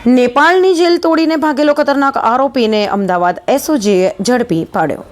નેપાળની jail તોડીને ભાગેલો ખતરનાક આરોપીને અમદાવાદ એસઓજીએ ઝડપી પાડ્યો.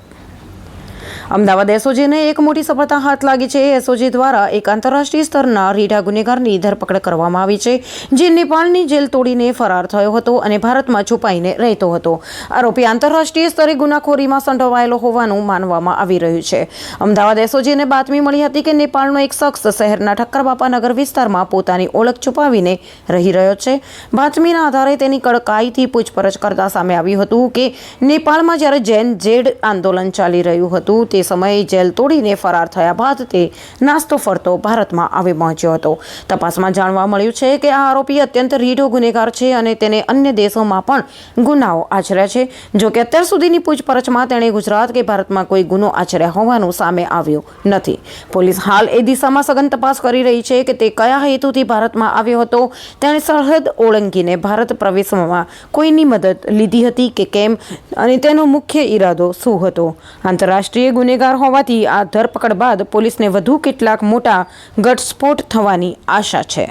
અમદાવાદ એસઓજીને એક મોટી સફળતા હાથ લાગી છે. એસઓજી દ્વારા એક આંતરરાષ્ટ્રીય સ્તરના રીઢા ગુનેગારની ધરપકડ કરવામાં આવી છે, જે નેપાળની જેલ તોડીને ફરાર થયો હતો અને ભારતમાં છુપાઈને રહેતો હતો. આરોપી આંતરરાષ્ટ્રીય સ્તરે ગુનાખોરીમાં સંડોવાયેલો હોવાનું માનવામાં આવી રહ્યું છે. અમદાવાદ એસઓજીને બાતમી મળી હતી કે નેપાળનો એક શખ્સ શહેરના ઠક્કરબાપા નગર વિસ્તારમાં પોતાની ઓળખ છુપાવીને રહી રહ્યો છે. બાતમીના આધારે તેની કડકાઈથી પૂછપરછ કરતા સામે આવ્યું હતું કે નેપાળમાં જ્યારે જૈન ઝેડ આંદોલન ચાલી રહ્યું હતું તે સમયે જેલ તોડીને ફરાર થયા બાદ તે નાસ્તો ફરતો ભારતમાં આવી પહોંચ્યો હતો. તપાસમાં જાણવા મળ્યું છે કે આ આરોપી અત્યંત રીઢો ગુનેગાર છે અને તેને અન્ય દેશોમાં પણ ગુનાઓ આચર્યા છે. જો કે અત્યાર સુધીની પૂછપરછમાં તેણે ગુજરાત કે ભારતમાં કોઈ ગુનો આચર્યા હોવાનું સામે આવ્યું નથી. પોલીસ હાલ એ દિશામાં સઘન તપાસ કરી રહી છે કે તે કયા હેતુથી ભારતમાં આવ્યો હતો, તેણે સરહદ ઓળંગીને ભારત પ્રવેશવામાં કોઈની મદદ લીધી હતી કે કેમ અને તેનો મુખ્ય ઈરાદો શું હતો. આંતરરાષ્ટ્રીય ગુનેગાર હોવાથી આ ધરપકડ બાદ પોલીસને વધુ કેટલાક મોટા ઘટસ્ફોટ થવાની આશા છે.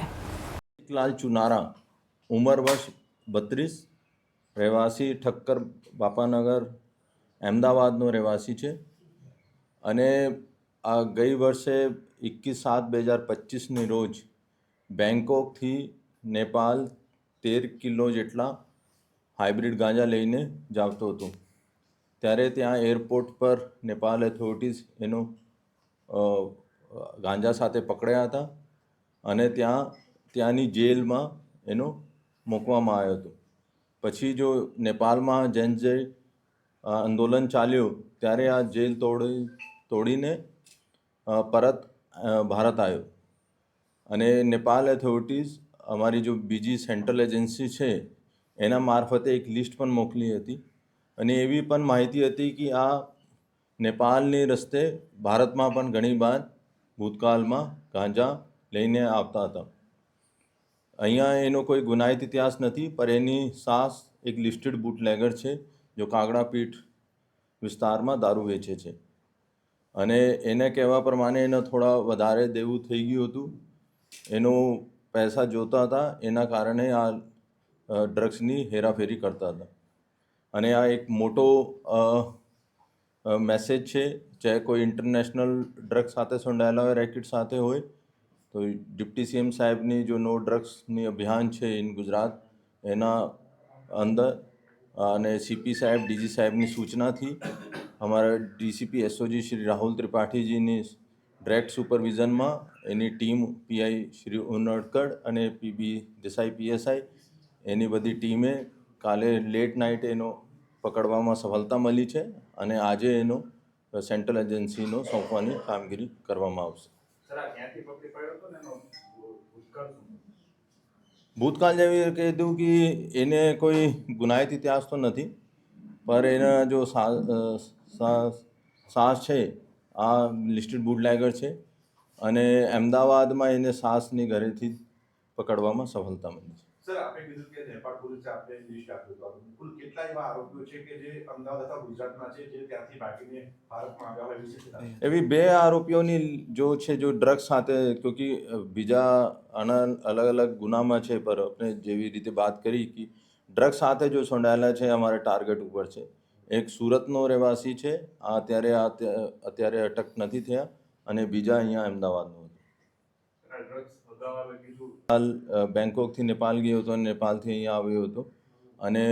લાલ ચુનારા, ઉંમર વર્ષ 32, રહેવાસી ઠક્કર બાપાનગર, અમદાવાદનો રહેવાસી છે અને આ ગઈ વર્ષે 21/7/2025ની રોજ બેંકોકથી નેપાળ 13 કિલો જેટલા હાઇબ્રિડ ગાંજા લઈને જાવતો હતો. ત્યારે ત્યાં એરપોર્ટ પર નેપાળ ઓથોરિટીઝ એનો ગાંજા સાથે પકડ્યા હતા અને ત્યાંની જેલમાં એનો મૂકવામાં આવ્યો હતો. પછી જો નેપાળમાં જૈન ઝેડ આંદોલન ચાલ્યું ત્યારે આ જેલ તોડીને પરત ભારત આવ્યો અને નેપાળ ઓથોરિટીઝ અમારી જો બીજી સેન્ટ્રલ એજન્સી છે એના મારફતે એક લિસ્ટ પણ મોકલી હતી અને એવી પણ માહિતી હતી કે આ નેપાળની રસ્તે ભારતમાં પણ ઘણીવાર ભૂતકાળમાં ગાંજા લઈને આવતા હતા. અહીંયા એનો કોઈ ગુનાહિત ઇતિહાસ નથી, પણ એની સાસ એક લિસ્ટેડ બુટલેગર છે જો કાગડાપીઠ વિસ્તારમાં દારૂ વેચે છે અને એને કહેવા પ્રમાણે એને થોડા વધારે દેવું થઈ ગયું હતું. એનું પૈસા જોતા હતા, એના કારણે આ ડ્રગ્સની હેરાફેરી કરતા હતા અને આ એક મોટો મેસેજ છે. ચાહે કોઈ ઇન્ટરનેશનલ ડ્રગ્સ સાથે સંકળાયેલા હોય, રેકેટ સાથે હોય, તો ડિપ્ટી સીએમ સાહેબની જો નો ડ્રગ્સની અભિયાન છે ઇન ગુજરાત એના અંદર અને સીપી સાહેબ, ડીજી સાહેબની સૂચનાથી અમારા ડીસીપી એસઓજી શ્રી રાહુલ ત્રિપાઠીજીની ડાયરેક્ટ સુપરવિઝનમાં એની ટીમ પીઆઈ શ્રી ઉનડકડ અને પીબી દેસાઈ પીએસઆઈ એની બધી ટીમે કાલે લેટ નાઇટ એનો પકડવામાં સફળતા મળી છે અને આજે એનો સેન્ટ્રલ એજન્સીનો સોંપવાની કામગીરી કરવામાં આવશે. ભૂતકાળ જેવી કીધું કે એને કોઈ ગુનાહિત ઇતિહાસ તો નથી, પર એના જો સાસ છે આ લિસ્ટેડ બુટલેગર છે અને અમદાવાદમાં એને સાસની ઘરેથી પકડવામાં સફળતા મળી છે. સર, આપણે કીધું કે નેપાળ પોલીસે આપણે લિસ્ટ આપ્યું હતું. કુલ કેટલા એવા આરોપીઓ છે કે જે અમદાવાદ અથવા ગુજરાતના છે જે ત્યાંથી ભાગીને ભારતમાં આવ્યા હોય વિશે? એવી 2 આરોપીઓની જો છે જો ડ્રગ્સ સાથે, ક્યોંકિ બીજા આના અલગ અલગ ગુનામાં છે, પર આપણે જેવી રીતે વાત કરી કે ડ્રગ્સ સાથે જો સંકળાયેલા છે અમારે ટાર્ગેટ ઉપર છે. એક સુરતનો રહેવાસી છે, આ અત્યારે અટક નથી થયા અને બીજા અહીંયા અમદાવાદનો હતો. બેંકોકથી નેપાળ ગયો હતો અને નેપાળથી અહીંયા આવ્યો હતો અને